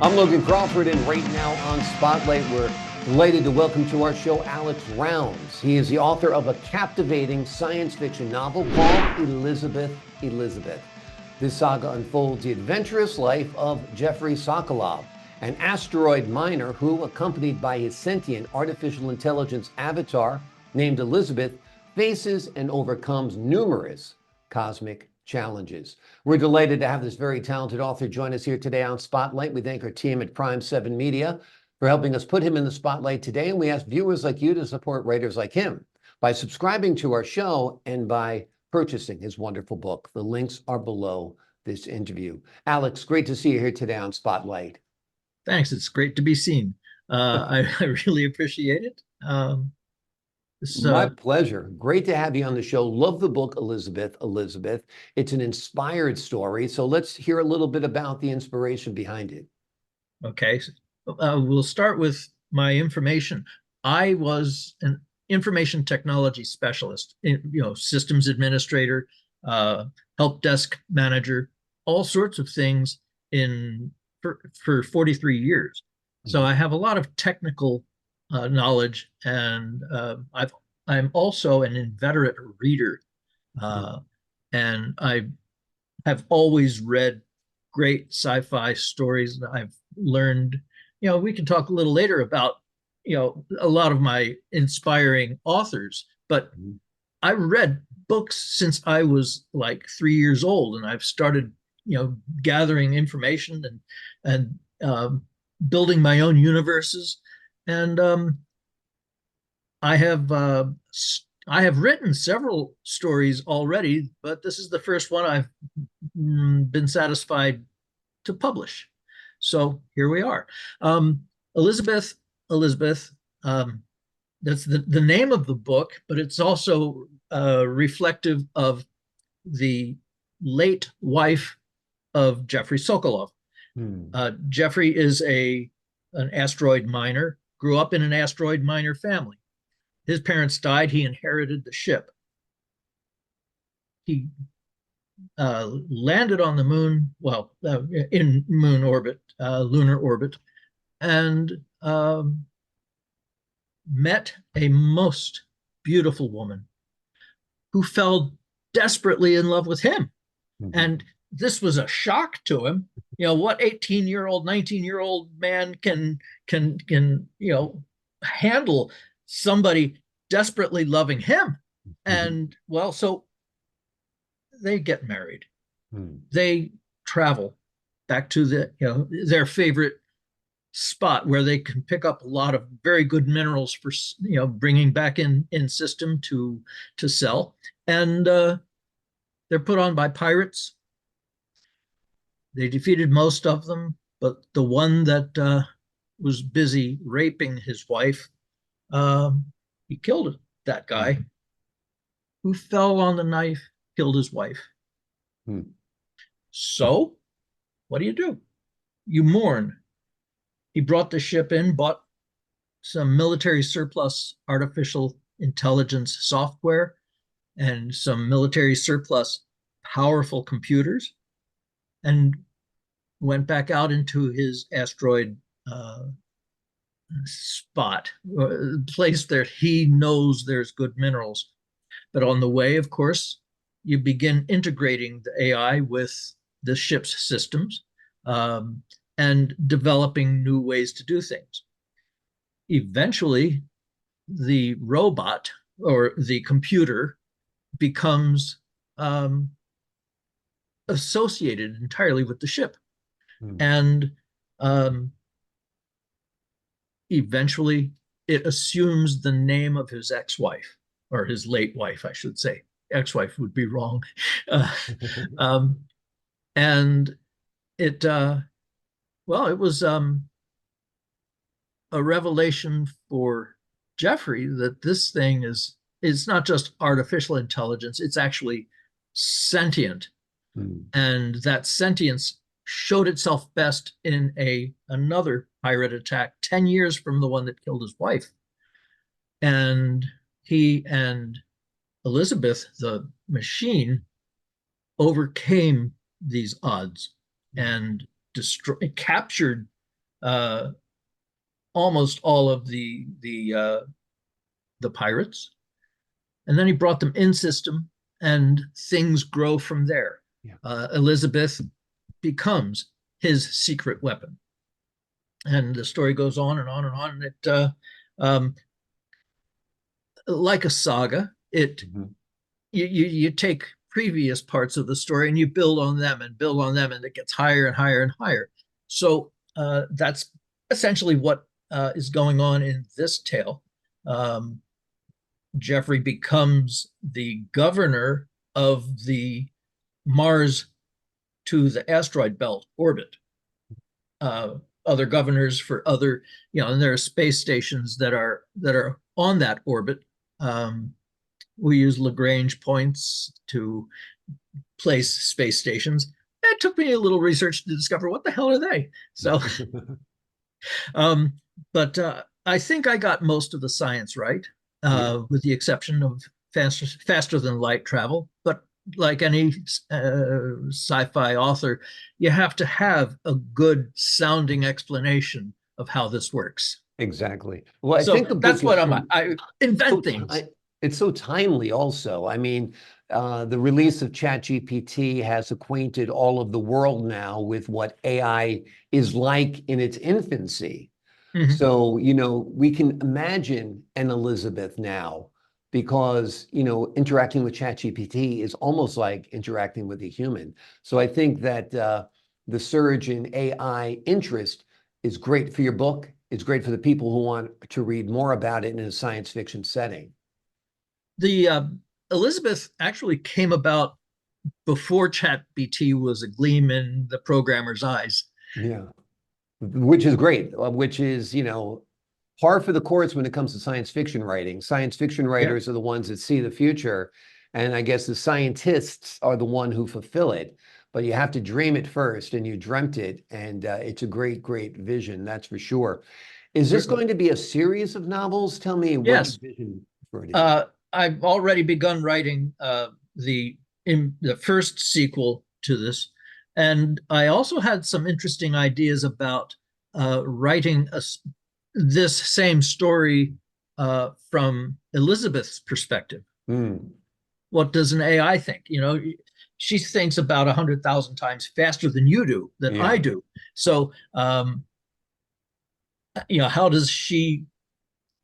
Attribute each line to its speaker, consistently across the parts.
Speaker 1: I'm Logan Crawford, and right now on Spotlight, we're delighted to welcome to our show Alex Rounds. He is the author of a captivating science fiction novel called Elizabeth, Elizabeth. This saga unfolds the adventurous life of Jeffrey Sokolov, an asteroid miner who, accompanied by his sentient artificial intelligence avatar named Elizabeth, faces and overcomes numerous cosmic challenges. We're delighted to have this very talented author join us here today on Spotlight. We thank our team at Prime 7 Media for helping us put him in the spotlight today. And we ask viewers like you to support writers like him by subscribing to our show and by purchasing his wonderful book. The links are below this interview. Alex, great to see you here today on Spotlight.
Speaker 2: Thanks. It's great to be seen. I really appreciate it. This,
Speaker 1: My pleasure. Great to have you on the show. Love the book, Elizabeth, Elizabeth. It's an inspired story. So let's hear a little bit about the inspiration behind it.
Speaker 2: okay. We'll start with my information. I was an information technology specialist, systems administrator, help desk manager, all sorts of things for 43 years. So I have a lot of technical knowledge, and I'm also an inveterate reader, and I have always read great sci-fi stories. I've learned, we can talk a little later about, a lot of my inspiring authors, but I read books since I was like 3 years old, and I've started, gathering information and building my own universes. And I have written several stories already, but this is the first one I've been satisfied to publish. So here we are. Elizabeth, Elizabeth. That's the name of the book, but it's also reflective of the late wife of Jeffrey Sokolov. Jeffrey is an asteroid miner, grew up in an asteroid miner family. His parents died. He inherited the ship. He landed on the moon, in moon orbit, lunar orbit, and met a most beautiful woman who fell desperately in love with him. And this was a shock to him. What 18-year-old, 19-year-old man can handle somebody desperately loving him? And so they get married. They travel back to their favorite spot where they can pick up a lot of very good minerals for bringing back in system to sell. And they're put on by pirates. They defeated most of them, but the one that was busy raping his wife, he killed that guy who fell on the knife, killed his wife. So what do? You mourn. He brought the ship in, bought some military surplus artificial intelligence software and some military surplus powerful computers, and went back out into his asteroid spot, place that he knows there's good minerals. But on the way, of course, you begin integrating the AI with the ship's systems, and developing new ways to do things. Eventually, the robot or the computer becomes associated entirely with the ship. And eventually it assumes the name of his ex-wife, or his late wife, I should say. Ex-wife would be wrong. And it was a revelation for Jeffrey that this thing is not just artificial intelligence, it's actually sentient. And that sentience showed itself best in another pirate attack 10 years from the one that killed his wife. And he and Elizabeth, the machine, overcame these odds and captured uh, almost all of the pirates, and then he brought them in system, and things grow from there.
Speaker 1: Yeah.
Speaker 2: Elizabeth becomes his secret weapon, and the story goes on and on and on. And um, like a saga,
Speaker 1: Mhm.
Speaker 2: you take previous parts of the story and you build on them and build on them, and it gets higher and higher and higher. So that's essentially what is going on in this tale. Um, Jeffrey becomes the governor of the Mars to the asteroid belt orbit. Uh, Other governors for other, and there are space stations that are on that orbit. Um, we use Lagrange points to place space stations. It took me a little research to discover what the hell are they. So, um, but I think I got most of the science right,
Speaker 1: Yeah.
Speaker 2: with the exception of faster than light travel. But like any sci-fi author, you have to have a good sounding explanation of how this works.
Speaker 1: Exactly. Well, I
Speaker 2: So
Speaker 1: think the book
Speaker 2: that's what
Speaker 1: is
Speaker 2: I invent
Speaker 1: so
Speaker 2: things.
Speaker 1: it's so timely also. I mean, the release of ChatGPT has acquainted all of the world now with what AI is like in its infancy.
Speaker 2: Mhm.
Speaker 1: So, we can imagine an Elizabeth now because, interacting with ChatGPT is almost like interacting with a human. So I think that the surge in AI interest is great for your book. It's great for the people who want to read more about it in a science fiction setting.
Speaker 2: The Elizabeth actually came about before ChatGPT was a gleam in the programmer's eyes.
Speaker 1: Yeah. Which is great, which is, par for the course when it comes to science fiction writing. Science fiction
Speaker 2: Yeah.
Speaker 1: writers are the ones that see the future, and I guess the scientists are the one who fulfill it. But you have to dream it first, and you dreamt it, and it's a great, great vision, that's for sure. Is this going to be a series of novels? Tell me what you
Speaker 2: Yes.
Speaker 1: vision for it to be.
Speaker 2: Uh, I've already begun writing the first sequel to this, and I also had some interesting ideas about writing this same story from Elizabeth's perspective.
Speaker 1: Hmm.
Speaker 2: What does an AI think? She thinks about 100,000 times faster than you do, than I
Speaker 1: Yeah.
Speaker 2: do. So, how does she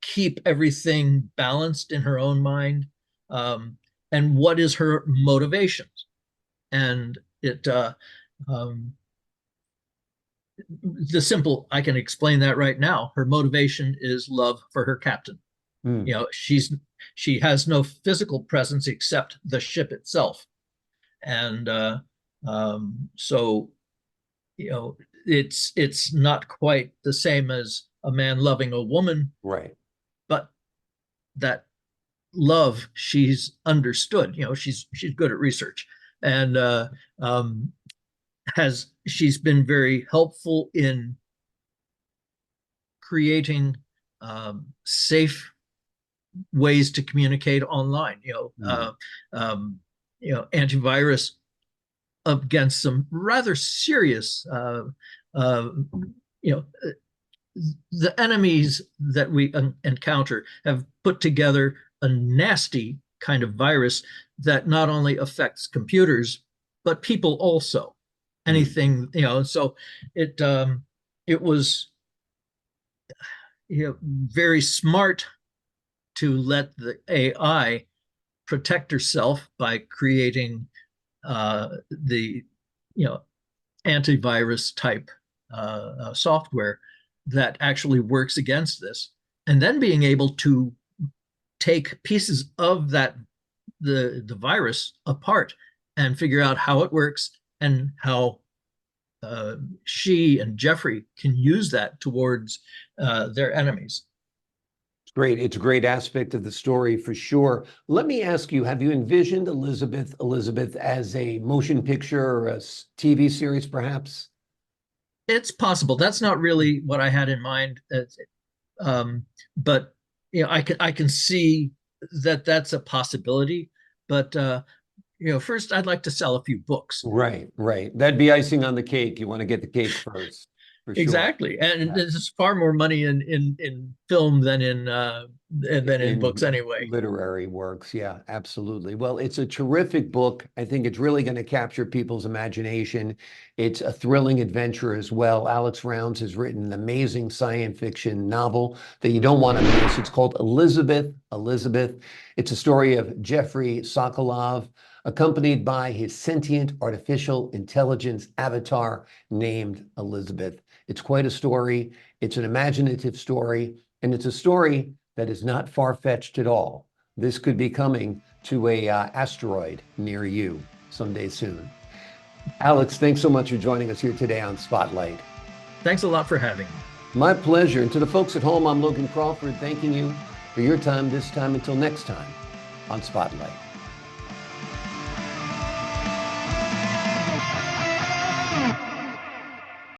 Speaker 2: keep everything balanced in her own mind? Um, and what is her motivations? And um, I can explain that right now. Her motivation is love for her captain.
Speaker 1: Hmm.
Speaker 2: She has no physical presence except the ship itself. And so, you know, it's not quite the same as a man loving a woman,
Speaker 1: Right.
Speaker 2: but that love she's understood. She's good at research, and um, she's been very helpful in creating safe ways to communicate online.
Speaker 1: Hmm.
Speaker 2: Antivirus against some rather serious uh, you know the enemies that we encounter have put together a nasty kind of virus that not only affects computers but people also.
Speaker 1: Hmm.
Speaker 2: Anything, so it was very smart to let the AI protect herself by creating the antivirus type software that actually works against this, and then being able to take pieces of the virus apart and figure out how it works and how she and Jeffrey can use that towards their enemies.
Speaker 1: Great. It's a great aspect of the story for sure. Let me ask you, have you envisioned Elizabeth as a motion picture or a TV series, perhaps?
Speaker 2: It's possible. That's not really what I had in mind. Um, but I can see that that's a possibility. But first I'd like to sell a few books.
Speaker 1: Right, right. That'd be icing on the cake. You want to get the cake first. for sure.
Speaker 2: Exactly. And
Speaker 1: Yeah.
Speaker 2: there's far more money in film than in books
Speaker 1: In
Speaker 2: anyway.
Speaker 1: literary works. Yeah, absolutely. Well, it's a terrific book. I think it's really going to capture people's imagination. It's a thrilling adventure as well. Alex Rounds has written an amazing science fiction novel that you don't want to miss. It's called Elizabeth. Elizabeth. It's a story of Jeffrey Sokolov, accompanied by his sentient artificial intelligence avatar named Elizabeth. It's quite a story. It's an imaginative story, and it's a story that is not far-fetched at all. This could be coming to a asteroid near you someday soon. Alex, thanks so much for joining us here today on Spotlight.
Speaker 2: Thanks a lot for having me.
Speaker 1: My pleasure. And to the folks at home, I'm Logan Crawford, thanking you for your time this time. Until next time on Spotlight.